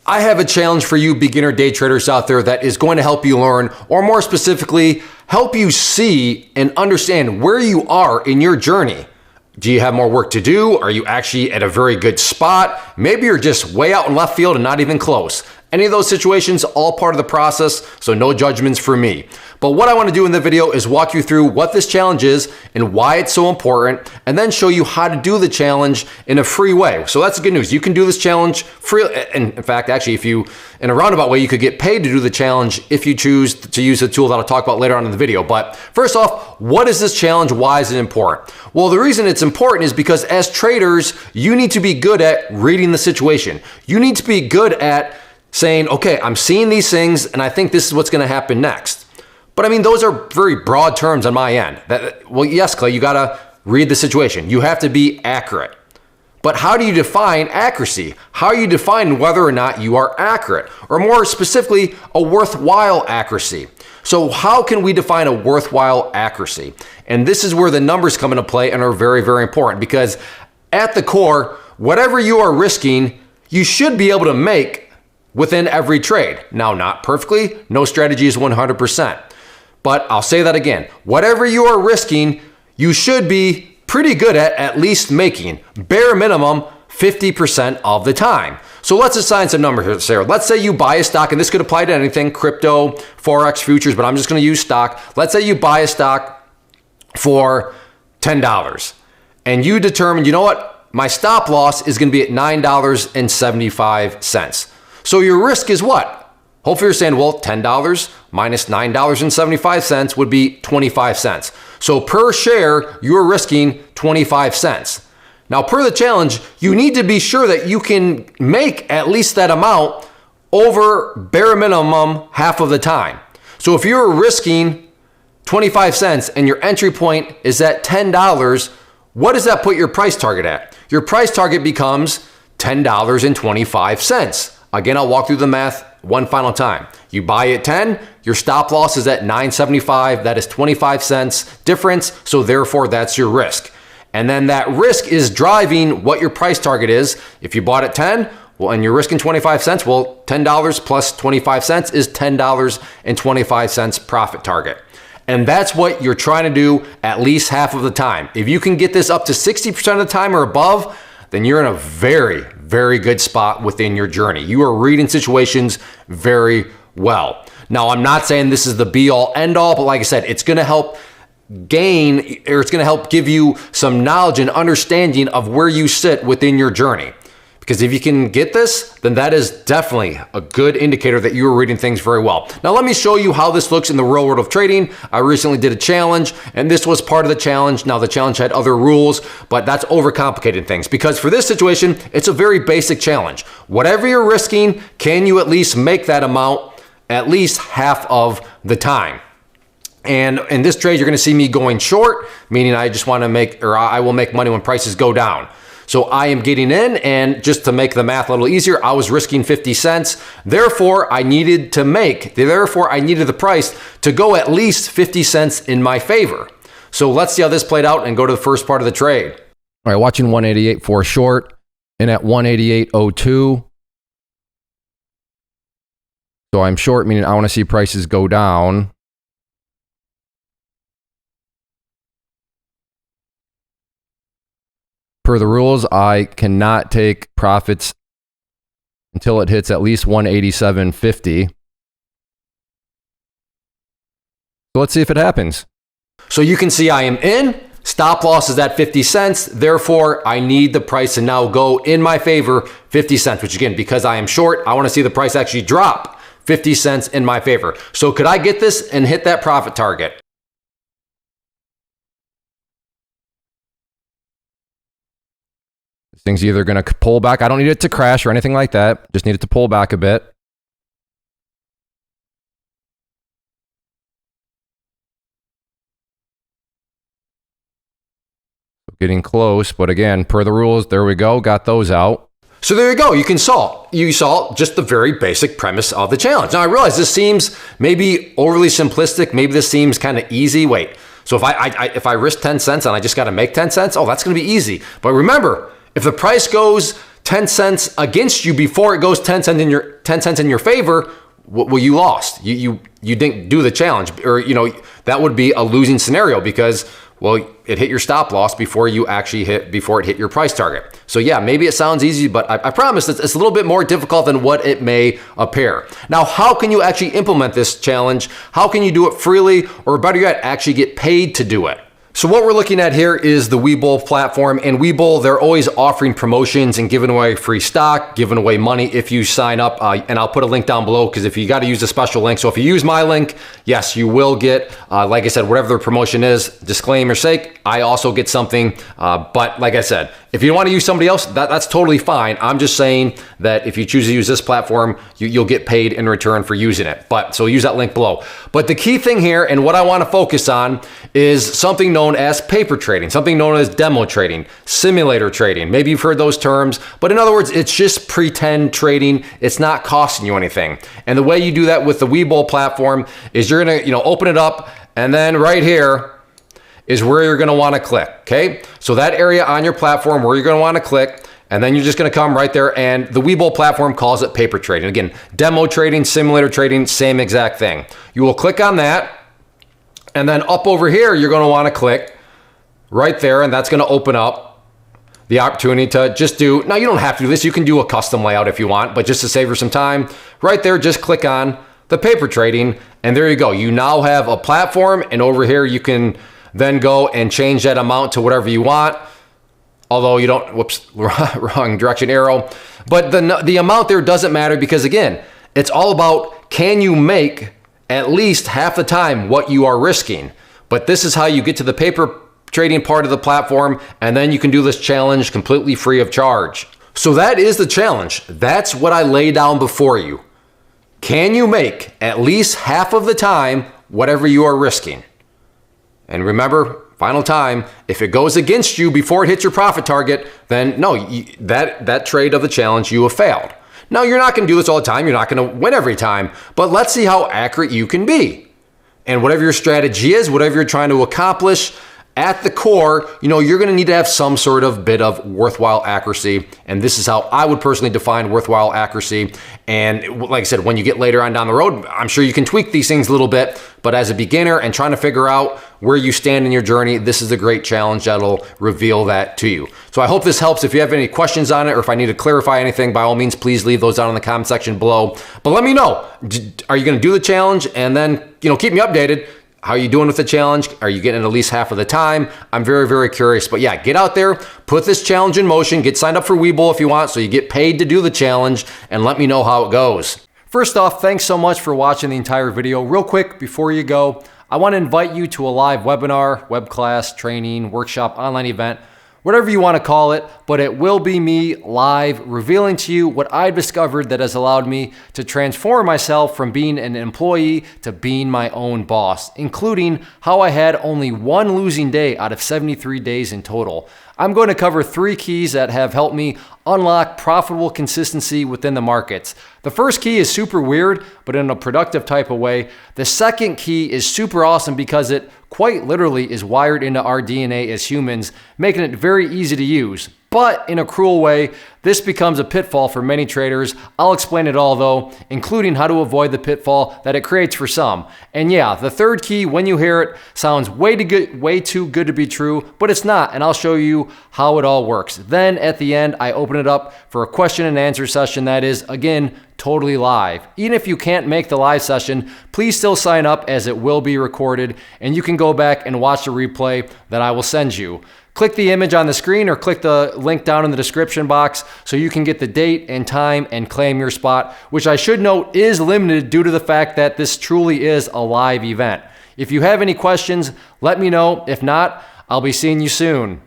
I have a challenge for you beginner day traders out there that is going to help you learn, or more specifically, help you see and understand where you are in your journey. Do you have more work to do? Are you actually at a very good spot? Maybe you're just way out in left field and not even close. Any of those situations, all part of the process, so no judgments for me. But what I want to do in the video is walk you through what this challenge is and why it's so important, and then show you how to do the challenge in a free way. So that's the good news. You can do this challenge free. And in fact, actually, in a roundabout way, you could get paid to do the challenge if you choose to use the tool that I'll talk about later on in the video. But first off, what is this challenge? Why is it important? Well, the reason it's important is because as traders, you need to be good at reading the situation. You need to be good at saying, okay, I'm seeing these things and I think this is what's going to happen next. But I mean, those are very broad terms on my end. Well, yes, Clay, you got to read the situation. You have to be accurate. But how do you define accuracy? How are you defining whether or not you are accurate? Or more specifically, a worthwhile accuracy. So how can we define a worthwhile accuracy? And this is where the numbers come into play and are very, very important, because at the core, whatever you are risking, you should be able to make within every trade. Now, not perfectly, no strategy is 100%. But I'll say that again, whatever you are risking, you should be pretty good at least making, bare minimum, 50% of the time. So let's assign some numbers here, Sarah. Let's say you buy a stock, and this could apply to anything, crypto, Forex, futures, but I'm just gonna use stock. Let's say you buy a stock for $10, and you determine, you know what? My stop loss is gonna be at $9.75. So your risk is what? Hopefully you're saying, well, $10 minus $9.75 would be 25 cents. So per share, you're risking 25 cents. Now, per the challenge, you need to be sure that you can make at least that amount over bare minimum half of the time. So if you're risking 25 cents and your entry point is at $10, what does that put your price target at? Your price target becomes $10.25. Again, I'll walk through the math one final time. You buy at 10, your stop loss is at $9.75. That is 25 cents difference. So therefore, that's your risk. And then that risk is driving what your price target is. If you bought at 10, well, and you're risking 25 cents, well, $10 plus 25 cents is $10.25 profit target. And that's what you're trying to do at least half of the time. If you can get this up to 60% of the time or above, then you're in a very, very good spot within your journey. You are reading situations very well. Now, I'm not saying this is the be all end all, but like I said, it's gonna help gain, or it's gonna help give you some knowledge and understanding of where you sit within your journey. Because if you can get this, then that is definitely a good indicator that you are reading things very well. Now, let me show you how this looks in the real world of trading. I recently did a challenge, and this was part of the challenge. Now, the challenge had other rules, but that's overcomplicating things. Because for this situation, it's a very basic challenge. Whatever you're risking, can you at least make that amount at least half of the time? And in this trade, you're gonna see me going short, meaning I just wanna make, or I will make money when prices go down. So I am getting in, and just to make the math a little easier, I was risking 50 cents. Therefore, I needed the price to go at least 50 cents in my favor. So let's see how this played out and go to the first part of the trade. All right, watching 188 for short and at 188.02. So I'm short, meaning I want to see prices go down. Per the rules, I cannot take profits until it hits at least 187.50. So let's see if it happens. So you can see I am in. Stop loss is at 50 cents. Therefore, I need the price to now go in my favor, 50 cents, which again, because I am short, I want to see the price actually drop 50 cents in my favor. So could I get this and hit that profit target? This thing's either going to pull back. I don't need it to crash or anything like that. Just need it to pull back a bit. Getting close, but again, per the rules, there we go. Got those out. So there you go. You saw just the very basic premise of the challenge. Now I realize this seems maybe overly simplistic. Maybe this seems kind of easy. Wait, so if I risk 10 cents and I just got to make 10 cents, oh, that's going to be easy. But remember, if the price goes 10 cents against you before it goes 10 cents in your favor, well, you lost. You didn't do the challenge, or that would be a losing scenario because, well, it hit your stop loss before it hit your price target. So yeah, maybe it sounds easy, but I promise it's a little bit more difficult than what it may appear. Now, how can you actually implement this challenge? How can you do it freely, or better yet, actually get paid to do it? So what we're looking at here is the Webull platform, and Webull, they're always offering promotions and giving away free stock, giving away money if you sign up, and I'll put a link down below because if you got to use a special link. So if you use my link, yes, you will get, like I said, whatever their promotion is. Disclaimer sake, I also get something, but like I said, if you want to use somebody else, that's totally fine. I'm just saying that if you choose to use this platform, you'll get paid in return for using it. But so use that link below. But the key thing here, and what I want to focus on, is something known as paper trading, something known as demo trading, simulator trading. Maybe you've heard those terms, but in other words, it's just pretend trading. It's not costing you anything. And the way you do that with the Webull platform is you're gonna, open it up, and then right here is where you're gonna wanna click, okay? So that area on your platform where you're gonna wanna click, and then you're just gonna come right there, and the Webull platform calls it paper trading. Again, demo trading, simulator trading, same exact thing. You will click on that, and then up over here, you're gonna wanna click right there, and that's gonna open up the opportunity to just do, now you don't have to do this, you can do a custom layout if you want, but just to save you some time, right there, just click on the paper trading, and there you go. You now have a platform, and over here you can then go and change that amount to whatever you want. Although you don't, whoops, wrong direction arrow. But the amount there doesn't matter because again, it's all about, can you make at least half the time what you are risking? But this is how you get to the paper trading part of the platform, and then you can do this challenge completely free of charge. So that is the challenge. That's what I lay down before you. Can you make at least half of the time whatever you are risking? And remember, final time, if it goes against you before it hits your profit target, then no, that trade of the challenge, you have failed. Now, you're not gonna do this all the time. You're not gonna win every time, but let's see how accurate you can be. And whatever your strategy is, whatever you're trying to accomplish, at the core, you're gonna need to have some sort of bit of worthwhile accuracy. And this is how I would personally define worthwhile accuracy. And like I said, when you get later on down the road, I'm sure you can tweak these things a little bit, but as a beginner and trying to figure out where you stand in your journey, this is a great challenge that'll reveal that to you. So I hope this helps. If you have any questions on it, or if I need to clarify anything, by all means, please leave those down in the comment section below. But let me know, are you gonna do the challenge? And then, keep me updated. How are you doing with the challenge? Are you getting it at least half of the time? I'm very, very curious. But yeah, get out there, put this challenge in motion, get signed up for Webull if you want, so you get paid to do the challenge, and let me know how it goes. First off, thanks so much for watching the entire video. Real quick, before you go, I want to invite you to a live webinar, web class, training, workshop, online event, whatever you want to call it, but it will be me live revealing to you what I've discovered that has allowed me to transform myself from being an employee to being my own boss, including how I had only one losing day out of 73 days in total. I'm going to cover 3 keys that have helped me unlock profitable consistency within the markets. The first key is super weird, but in a productive type of way. The second key is super awesome because it quite literally is wired into our DNA as humans, making it very easy to use. But in a cruel way, this becomes a pitfall for many traders. I'll explain it all though, including how to avoid the pitfall that it creates for some. And yeah, the third key, when you hear it, sounds way too good to be true, but it's not, and I'll show you how it all works. Then at the end, I open it up for a question and answer session that is, again, totally live. Even if you can't make the live session, please still sign up as it will be recorded, and you can go back and watch the replay that I will send you. Click the image on the screen or click the link down in the description box so you can get the date and time and claim your spot, which I should note is limited due to the fact that this truly is a live event. If you have any questions, let me know. If not, I'll be seeing you soon.